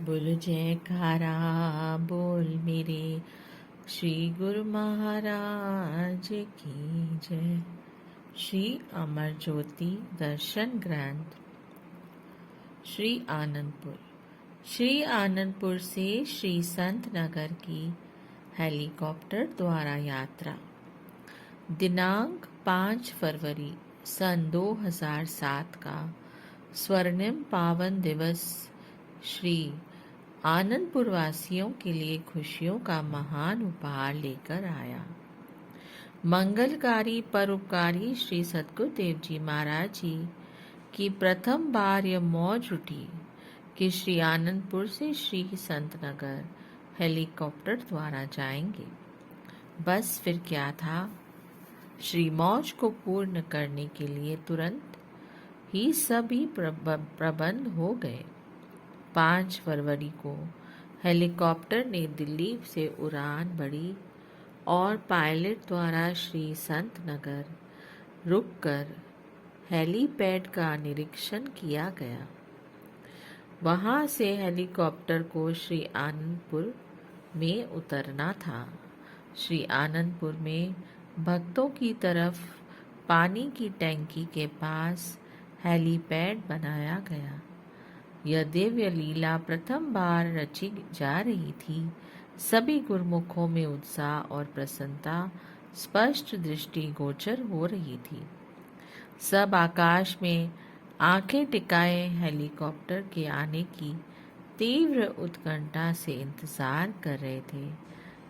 बोल जयकारा बोल मेरे श्री गुरु महाराज की जय। श्री अमर ज्योति दर्शन ग्रंथ श्री आनंदपुर। श्री आनंदपुर से श्री संत नगर की हेलीकॉप्टर द्वारा यात्रा। दिनांक 5 फरवरी सन 2007 का स्वर्णिम पावन दिवस श्री आनंदपुर वासियों के लिए खुशियों का महान उपहार लेकर आया। मंगलकारी परोपकारी श्री सद्गुरुदेव जी महाराज जी की प्रथम बार यह मौज उठी कि श्री आनंदपुर से श्री संतनगर हेलीकॉप्टर द्वारा जाएंगे। बस फिर क्या था, श्री मौज को पूर्ण करने के लिए तुरंत ही सभी प्रबंध हो गए। 5 फरवरी को हेलीकॉप्टर ने दिल्ली से उड़ान भरी और पायलट द्वारा श्री संत नगर रुककर हेलीपैड का निरीक्षण किया गया। वहां से हेलीकॉप्टर को श्री आनंदपुर में उतरना था। श्री आनंदपुर में भक्तों की तरफ पानी की टैंकी के पास हेलीपैड बनाया गया। यह दिव्य लीला प्रथम बार रची जा रही थी। सभी गुरुमुखों में उत्साह और प्रसन्नता स्पष्ट दृष्टि गोचर हो रही थी। सब आकाश में आंखें टिकाए हेलीकॉप्टर के आने की तीव्र उत्कंठा से इंतजार कर रहे थे।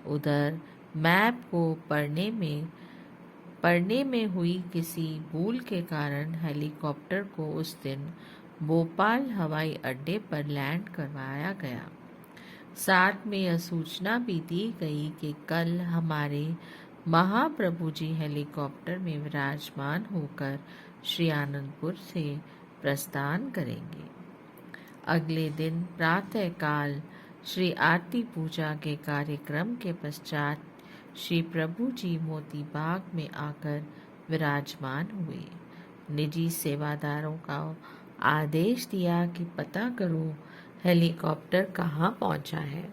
उधर मैप को पढ़ने में हुई किसी भूल के कारण हेलीकॉप्टर को उस दिन भोपाल हवाई अड्डे पर लैंड करवाया गया। साथ में यह सूचना भी दी गई कि कल हमारे महाप्रभु जी हेलीकॉप्टर में विराजमान होकर श्री आनंदपुर से प्रस्थान करेंगे। अगले दिन प्रातः काल श्री आरती पूजा के कार्यक्रम के पश्चात श्री प्रभु जी मोती बाग में आकर विराजमान हुए। निजी सेवादारों का आदेश दिया कि पता करो हेलीकॉप्टर कहाँ पहुँचा है।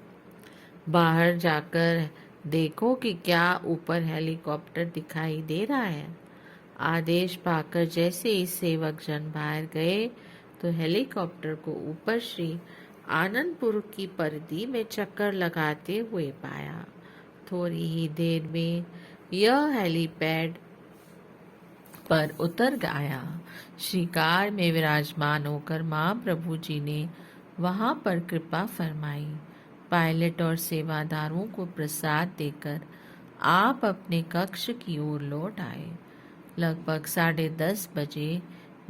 बाहर जाकर देखो कि क्या ऊपर हेलीकॉप्टर दिखाई दे रहा है। आदेश पाकर जैसे ही सेवक जन बाहर गए तो हेलीकॉप्टर को ऊपर श्री आनंदपुर की परिधि में चक्कर लगाते हुए पाया। थोड़ी ही देर में यह हेलीपैड पर उतर गया। श्री कार में विराजमान होकर महाप्रभु जी ने वहां पर कृपा फरमाई। पायलट और सेवादारों को प्रसाद देकर आप अपने कक्ष की ओर लौट आए। लगभग 10:30 बजे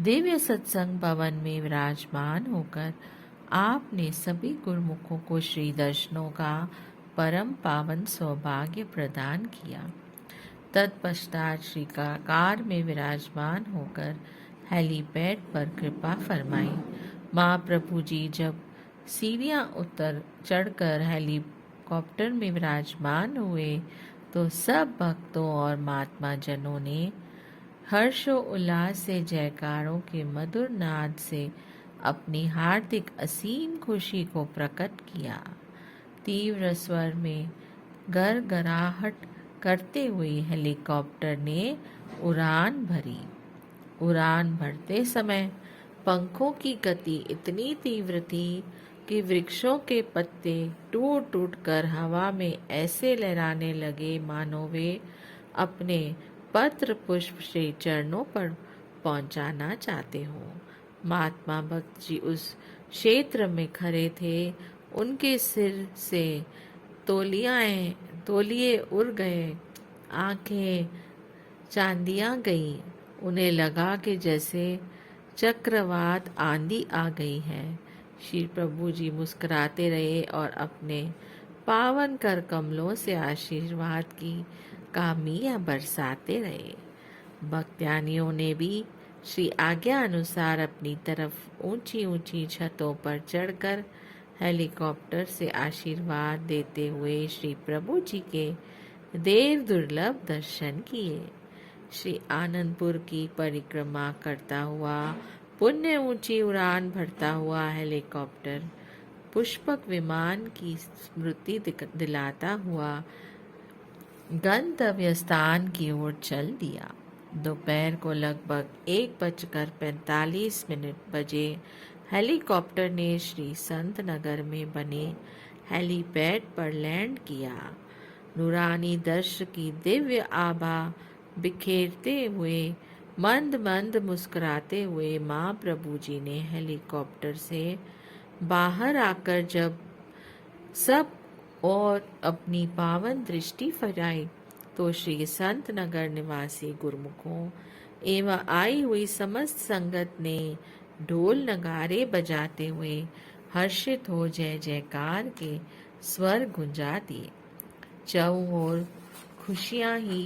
दिव्य सत्संग भवन में विराजमान होकर आपने सभी गुरुमुखों को श्री दर्शनों का परम पावन सौभाग्य प्रदान किया। तत्पश्चात श्री कार में विराजमान होकर हेलीपैड पर कृपा फरमाई। महाप्रभु जी जब सीढ़ियां उतर चढ़कर हेलीकॉप्टर में विराजमान हुए तो सब भक्तों और महात्मा जनों ने हर्षोल्लास से जयकारों के मधुर नाद से अपनी हार्दिक असीम खुशी को प्रकट किया। तीव्र स्वर में गड़गड़ाहट करते हुए हेलीकॉप्टर ने उड़ान भरी। उड़ान भरते समय पंखों की गति इतनी तीव्र थी कि वृक्षों के पत्ते टूट टूट कर हवा में ऐसे लहराने लगे मानो वे अपने पत्र पुष्प श्री चरणों पर पहुंचाना चाहते हो। महात्मा भक्त जी उस क्षेत्र में खड़े थे। उनके सिर से तौलिए उड़ गए, आंखें चांदियां गईं। उन्हें लगा कि जैसे चक्रवात आंधी आ गई है। श्री प्रभु जी मुस्कुराते रहे और अपने पावन कर कमलों से आशीर्वाद की कामियां बरसाते रहे। भक्तानियों ने भी श्री आज्ञा अनुसार अपनी तरफ ऊंची ऊंची छतों पर चढ़कर हेलीकॉप्टर से आशीर्वाद देते हुए श्री प्रभु जी के देव दुर्लभ दर्शन किए। श्री आनंदपुर की परिक्रमा करता हुआ पुण्य ऊंची उड़ान भरता हुआ हेलीकॉप्टर पुष्पक विमान की स्मृति दिलाता हुआ गंतव्य स्थान की ओर चल दिया। दोपहर को लगभग 1:45 बजे हेलीकॉप्टर ने श्री संत नगर में बने हेलीपैड पर लैंड किया। नूरानी दृश्य की दिव्य आभा बिखेरते हुए मंद मंद मुस्कुराते हुए माँ प्रभु जी ने हेलीकॉप्टर से बाहर आकर जब सब और अपनी पावन दृष्टि फैलाई तो श्री संत नगर निवासी गुरुमुखों एवं आई हुई समस्त संगत ने ढोल नगारे बजाते हुए हर्षित हो जय जयकार के स्वर गुंजा दिए। चारों ओर खुशियां ही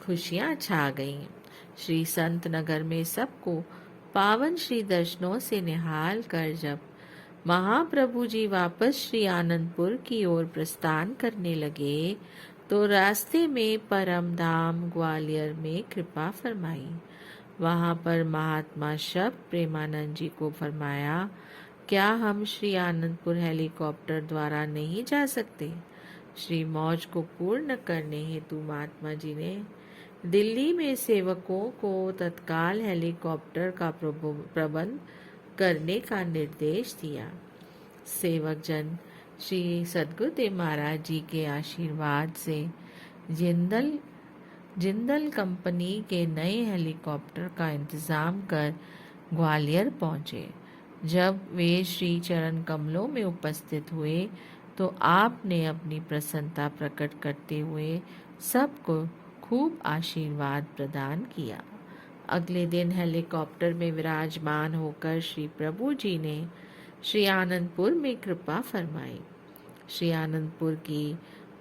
खुशियां छा गईं। श्री संत नगर में सबको पावन श्री दर्शनों से निहाल कर जब महाप्रभु जी वापस श्री आनंदपुर की ओर प्रस्थान करने लगे तो रास्ते में परम धाम ग्वालियर में कृपा फरमाई। वहां पर महात्मा शब्द प्रेमानंद जी को फरमाया, क्या हम श्री आनंदपुर हेलीकॉप्टर द्वारा नहीं जा सकते? श्री मौज को पूर्ण करने हेतु महात्मा जी ने दिल्ली में सेवकों को तत्काल हेलीकॉप्टर का प्रबंध करने का निर्देश दिया। सेवक जन श्री सद्गुरुदेव महाराज जी के आशीर्वाद से जिंदल कंपनी के नए हेलीकॉप्टर का इंतजाम कर ग्वालियर पहुंचे। जब वे श्री चरण कमलों में उपस्थित हुए तो आपने अपनी प्रसन्नता प्रकट करते हुए सबको खूब आशीर्वाद प्रदान किया। अगले दिन हेलीकॉप्टर में विराजमान होकर श्री प्रभु जी ने श्री आनंदपुर में कृपा फरमाई। श्री आनंदपुर की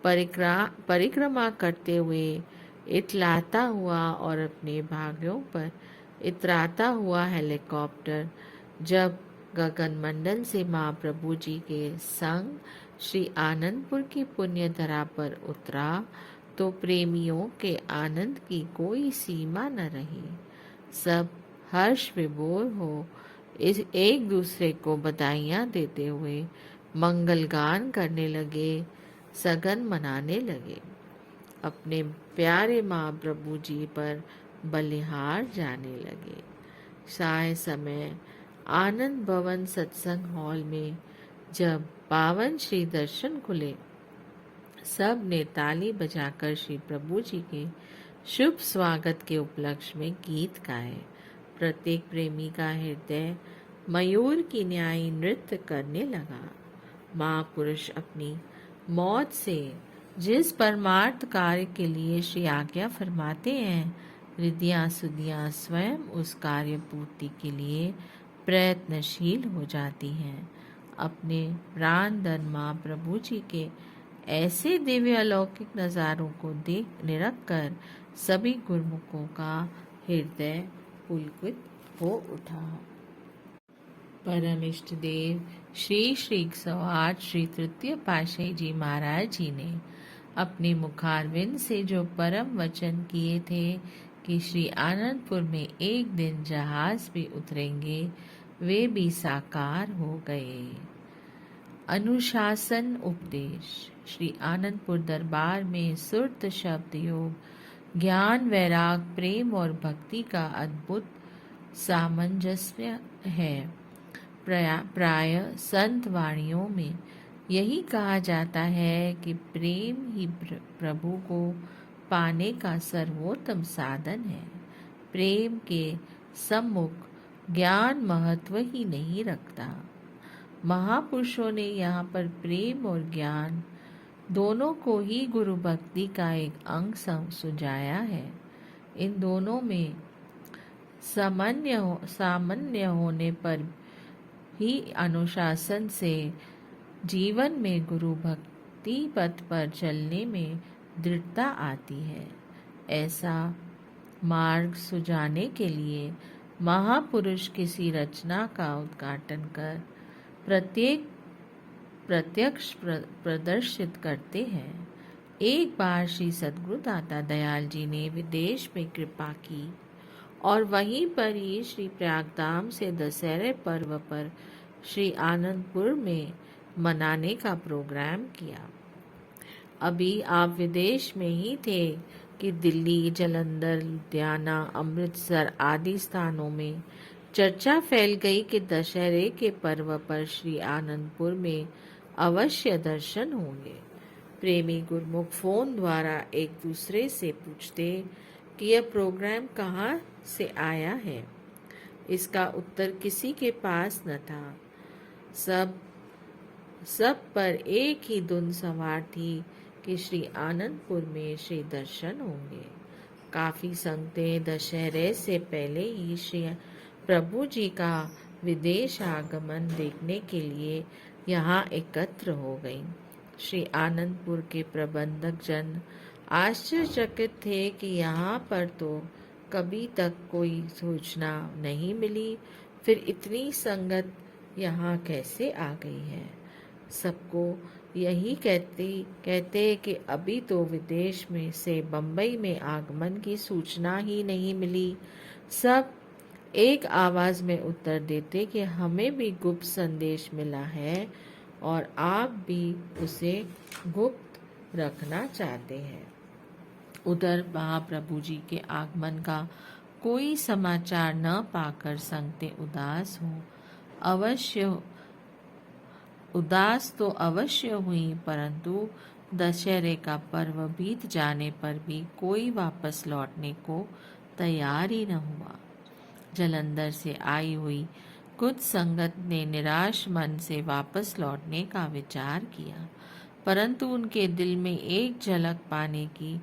परिक्रमा करते हुए इतलाता हुआ और अपने भाग्यों पर इतराता हुआ हेलीकॉप्टर जब गगन मंडल से महाप्रभु जी के संग श्री आनंदपुर की पुण्य धरा पर उतरा तो प्रेमियों के आनंद की कोई सीमा न रही। सब हर्ष विभोर हो एक दूसरे को बधाइयाँ देते हुए मंगल गान करने लगे, सगन मनाने लगे। अपने प्यारे महाप्रभु जी पर बलिहार जाने लगे। साय समय आनंद भवन सत्संग हॉल में जब पावन श्री दर्शन खुले, सब ने ताली बजाकर श्री प्रभु जी के शुभ स्वागत के उपलक्ष्य में गीत गाए। प्रत्येक प्रेमी का हृदय मयूर की न्याय नृत्य करने लगा। महापुरुष अपनी मौत से जिस परमार्थ कार्य के लिए श्री आज्ञा फरमाते हैं, रिद्धियां सुधियां स्वयं उस कार्य पूर्ति के लिए प्रयत्नशील हो जाती हैं। अपने प्राण धन महाप्रभु जी के ऐसे दिव्य अलौकिक नज़ारों को देख निरख कर सभी गुरुमुखों का हृदय पुलकित हो उठा। परम इष्ट देव श्री श्री 108 श्री तृतीय पातशाही जी महाराज जी ने अपने मुखारविंद से जो परम वचन किए थे कि श्री आनंदपुर में एक दिन जहाज भी उतरेंगे, वे भी साकार हो गए। अनुशासन उपदेश। श्री आनंदपुर दरबार में सुरत शब्द योग, ज्ञान, वैराग, प्रेम और भक्ति का अद्भुत सामंजस्य है। प्राय संत वाणियों में यही कहा जाता है कि प्रेम ही प्रभु को पाने का सर्वोत्तम साधन है। प्रेम के सम्मुख ज्ञान महत्व ही नहीं रखता। महापुरुषों ने यहाँ पर प्रेम और ज्ञान दोनों को ही गुरु भक्ति का एक अंग सुझाया है। इन दोनों में सामान्य होने पर ही अनुशासन से जीवन में गुरु भक्ति पथ पर चलने में दृढ़ता आती है। ऐसा मार्ग सुझाने के लिए महापुरुष किसी रचना का उद्घाटन कर प्रत्यक्ष प्रदर्शित करते हैं। एक बार श्री सद्गुरु दाता दयाल जी ने विदेश में कृपा की और वहीं पर ही श्री प्रयागधाम से दशहरे पर्व पर श्री आनंदपुर में मनाने का प्रोग्राम किया। अभी आप विदेश में ही थे कि दिल्ली, जालंधर, लुधियाना, अमृतसर आदि स्थानों में चर्चा फैल गई कि दशहरे के पर्व पर श्री आनंदपुर में अवश्य दर्शन होंगे। प्रेमी गुरमुख फोन द्वारा एक दूसरे से पूछते कि यह प्रोग्राम कहाँ से आया है। इसका उत्तर किसी के पास न था। सब पर एक ही धुन सवार थी कि श्री आनंदपुर में श्री दर्शन होंगे। काफी संगतें दशहरे से पहले ही श्री प्रभु जी का विदेश आगमन देखने के लिए यहाँ एकत्र हो गईं। श्री आनंदपुर के प्रबंधक जन आश्चर्यचकित थे कि यहाँ पर तो कभी तक कोई सूचना नहीं मिली, फिर इतनी संगत यहाँ कैसे आ गई है। सबको यही कहते कि अभी तो विदेश में से बंबई में आगमन की सूचना ही नहीं मिली। सब एक आवाज में उत्तर देते कि हमें भी गुप्त संदेश मिला है और आप भी उसे गुप्त रखना चाहते हैं। उधर महाप्रभु जी के आगमन का कोई समाचार न पाकर संगतें उदास तो अवश्य हुई, परंतु दशहरे का पर्व बीत जाने पर भी कोई वापस लौटने को तैयार ही न हुआ। जालंधर से आई हुई कुछ संगत ने निराश मन से वापस लौटने का विचार किया, परंतु उनके दिल में एक झलक पाने की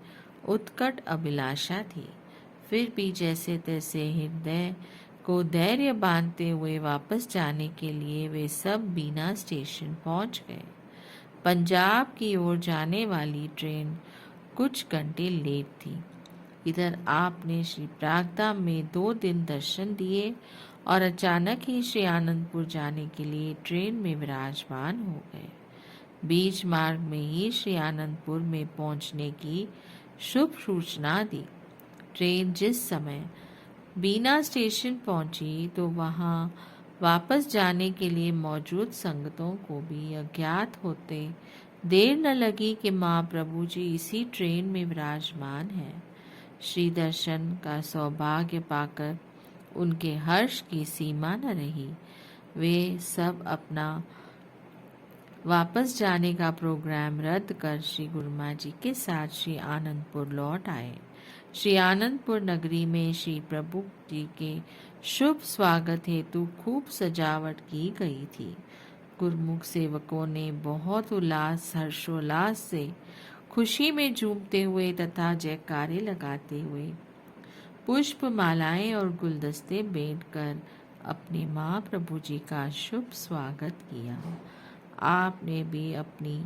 उत्कट अभिलाषा थी। फिर भी जैसे तैसे हृदय को धैर्य बांधते हुए वापस जाने के लिए वे सब बीना स्टेशन पहुंच गए। पंजाब की ओर जाने वाली ट्रेन कुछ घंटे लेट थी। इधर आपने श्री प्रागधाम में 2 दिन दर्शन दिए और अचानक ही श्री आनंदपुर जाने के लिए ट्रेन में विराजमान हो गए। बीच मार्ग में ही श्री आनंदपुर में पहुंचने की शुभ सूचना दी। ट्रेन जिस समय बीना स्टेशन पहुंची तो वहां वापस जाने के लिए मौजूद संगतों को भी अज्ञात होते देर न लगी कि महाप्रभु जी इसी ट्रेन में विराजमान हैं। श्री दर्शन का सौभाग्य पाकर उनके हर्ष की सीमा न रही। वे सब अपना वापस जाने का प्रोग्राम रद्द कर श्री गुरुमा जी के साथ श्री आनंदपुर लौट आए। श्री आनंदपुर नगरी में श्री प्रभु जी के शुभ स्वागत हेतु खूब सजावट की गई थी। गुरमुख सेवकों ने बहुत हर्षोल्लास से खुशी में झूमते हुए तथा जयकारे लगाते हुए पुष्प मालाएं और गुलदस्ते भेंट कर अपने महाप्रभु जी का शुभ स्वागत किया। आपने भी अपनी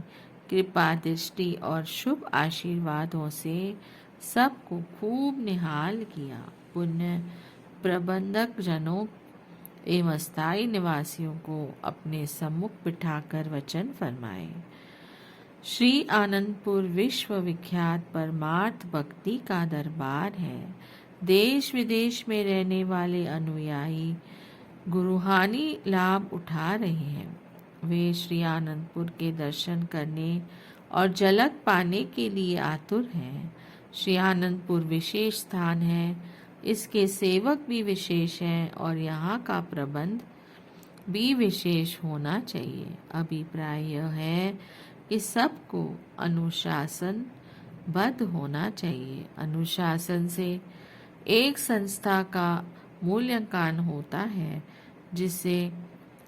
कृपा दृष्टि और शुभ आशीर्वादों से सबको खूब निहाल किया। पुण्य प्रबंधक जनों एवं स्थायी निवासियों को अपने सम्मुख बिठाकर वचन फरमाए। श्री आनंदपुर विश्व विख्यात परमार्थ भक्ति का दरबार है। देश विदेश में रहने वाले अनुयायी गुरुहानी लाभ उठा रहे हैं। वे श्री आनंदपुर के दर्शन करने और झलक पाने के लिए आतुर हैं। श्री आनंदपुर विशेष स्थान है, इसके सेवक भी विशेष हैं और यहाँ का प्रबंध भी विशेष होना चाहिए। अभिप्राय यह है कि सबको अनुशासन बद्ध होना चाहिए। अनुशासन से एक संस्था का मूल्यांकन होता है, जिससे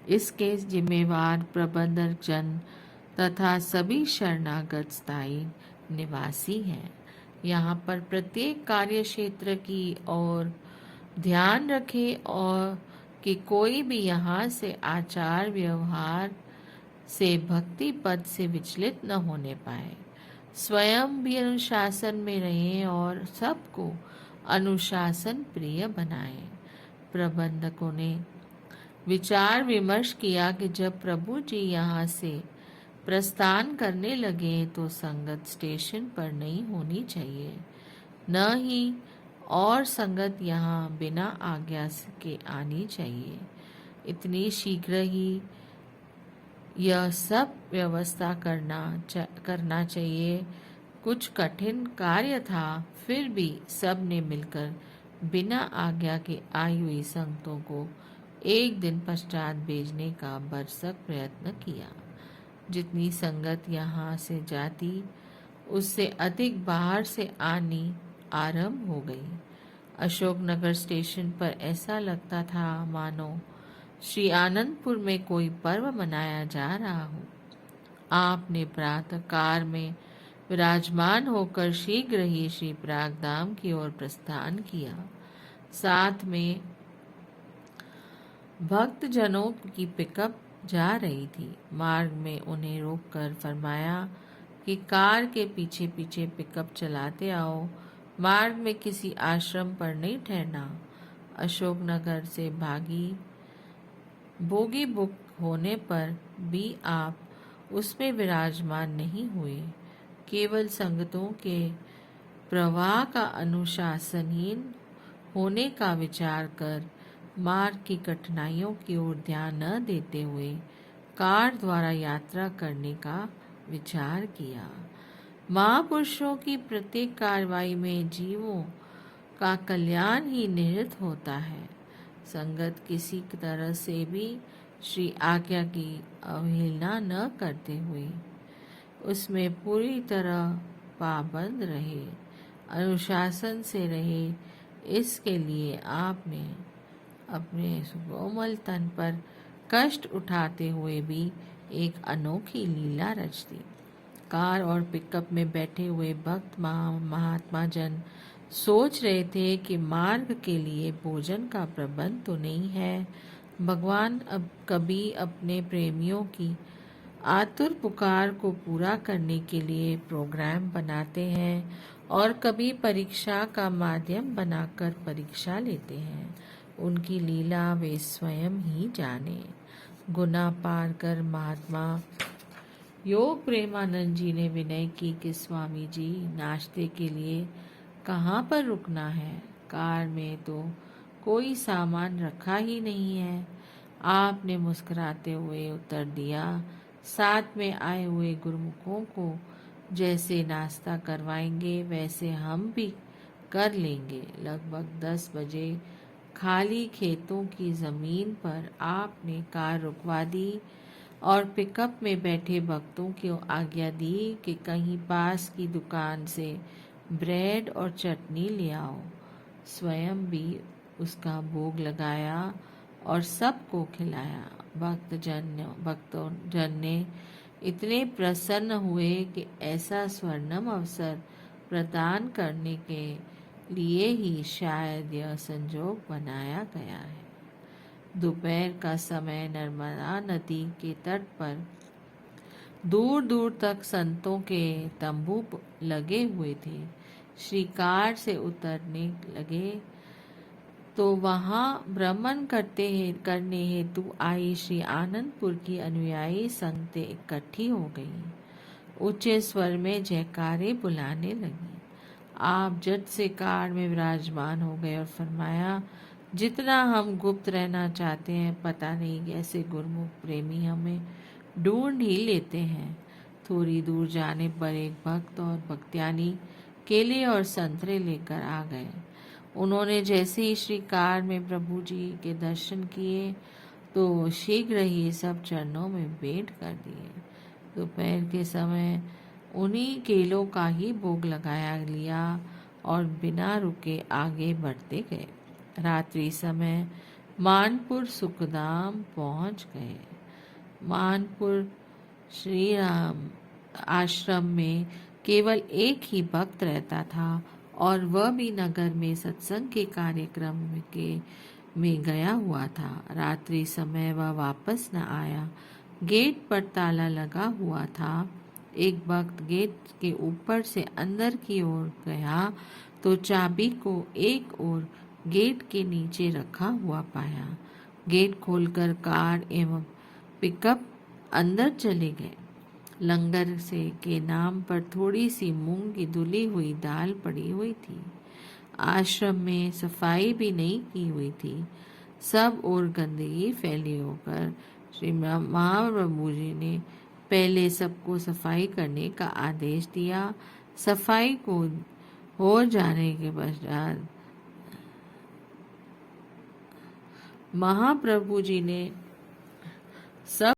इसके जिम्मेवार प्रबंधक जन तथा सभी शरणागत स्थायी निवासी हैं। यहाँ पर प्रत्येक कार्य क्षेत्र की ओर ध्यान रखें और कि कोई भी यहाँ से आचार व्यवहार से भक्ति पद से विचलित न होने पाए। स्वयं भी अनुशासन में रहें और सबको अनुशासन प्रिय बनाएं। प्रबंधकों ने विचार विमर्श किया कि जब प्रभु जी यहाँ से प्रस्थान करने लगे तो संगत स्टेशन पर नहीं होनी चाहिए, न ही और संगत यहाँ बिना आज्ञा के आनी चाहिए। इतनी शीघ्र ही यह सब व्यवस्था करना चाहिए कुछ कठिन कार्य था। फिर भी सब ने मिलकर बिना आज्ञा के आई हुई संगतों को एक दिन पश्चात भेजने का भरसक प्रयत्न किया। जितनी संगत यहाँ से जाती उससे अधिक बाहर से आनी आरंभ हो गई। अशोकनगर स्टेशन पर ऐसा लगता था मानो श्री आनंदपुर में कोई पर्व मनाया जा रहा हो। आपने प्रातः कार में विराजमान होकर शीघ्र ही श्री प्रागधाम की ओर प्रस्थान किया। साथ में भक्तजनों की पिकअप जा रही थी। मार्ग में उन्हें रोककर फरमाया कि कार के पीछे पीछे पिकअप चलाते आओ, मार्ग में किसी आश्रम पर नहीं ठहरना। अशोकनगर से बोगी बुक होने पर भी आप उसमें विराजमान नहीं हुए। केवल संगतों के प्रवाह का अनुशासनहीन होने का विचार कर मार्ग की कठिनाइयों की ओर ध्यान न देते हुए कार द्वारा यात्रा करने का विचार किया। महापुरुषों की प्रत्येक कार्रवाई में जीवों का कल्याण ही निहित होता है। संगत किसी तरह से भी श्री आज्ञा की अवहेलना न करते हुए उसमें पूरी तरह पाबंद रहे, अनुशासन से रहे। इसके लिए आपने अपने कोमल तन पर कष्ट उठाते हुए भी एक अनोखी लीला रच दी। कार और पिकअप में बैठे हुए भक्त महात्मा जन सोच रहे थे कि मार्ग के लिए भोजन का प्रबंध तो नहीं है। भगवान अब कभी अपने प्रेमियों की आतुर पुकार को पूरा करने के लिए प्रोग्राम बनाते हैं और कभी परीक्षा का माध्यम बनाकर परीक्षा लेते हैं। उनकी लीला वे स्वयं ही जाने। गुना पार कर महात्मा योग प्रेमानंद जी ने विनय की कि स्वामी जी, नाश्ते के लिए कहाँ पर रुकना है? कार में तो कोई सामान रखा ही नहीं है। आपने मुस्कुराते हुए उत्तर दिया, साथ में आए हुए गुरुमुखों को जैसे नाश्ता करवाएंगे वैसे हम भी कर लेंगे। लगभग 10 बजे खाली खेतों की जमीन पर आपने कार रुकवा दी और पिकअप में बैठे भक्तों को आज्ञा दी कि कहीं पास की दुकान से ब्रेड और चटनी ले आओ। स्वयं भी उसका भोग लगाया और सबको खिलाया। भक्तों जन ने इतने प्रसन्न हुए कि ऐसा स्वर्णिम अवसर प्रदान करने के लिए ही शायद यह संजोग बनाया गया है। दोपहर का समय नर्मदा नदी के तट पर दूर दूर तक संतों के तंबू लगे हुए थे। श्री कार से उतरने लगे तो वहां भ्रमण करने हेतु आई श्री आनंदपुर की अनुयायी संगतें इकट्ठी हो गई। ऊंचे स्वर में जयकारे बुलाने लगी। आप झट से कार में विराजमान हो गए और फरमाया, जितना हम गुप्त रहना चाहते हैं पता नहीं कैसे गुरमुख प्रेमी हमें ढूंढ ही लेते हैं। थोड़ी दूर जाने पर एक भक्त और भक्त्यानी केले और संतरे लेकर आ गए। उन्होंने जैसे ही श्री कार में प्रभु जी के दर्शन किए तो शीघ्र ही सब चरणों में भेंट कर दिए। दोपहर के समय उन्हीं केलों का ही भोग लगाया लिया और बिना रुके आगे बढ़ते गए। रात्रि समय मानपुर सुखधाम पहुंच गए। मानपुर श्री राम आश्रम में केवल एक ही भक्त रहता था और वह भी नगर में सत्संग के कार्यक्रम में गया हुआ था। रात्रि समय वह वापस न आया। गेट पर ताला लगा हुआ था। एक भक्त गेट के ऊपर से अंदर की ओर गया तो चाबी को एक ओर गेट के नीचे रखा हुआ पाया। गेट खोलकर कार एवं पिकअप अंदर चले गए। लंगर से के नाम पर थोड़ी सी मूंग की धुली हुई दाल पड़ी हुई थी। आश्रम में सफाई भी नहीं की हुई थी। सब और गंदगी फैली होकर श्री महाप्रभु जी ने पहले सबको सफाई करने का आदेश दिया। सफाई को हो जाने के पश्चात महाप्रभु जी ने सब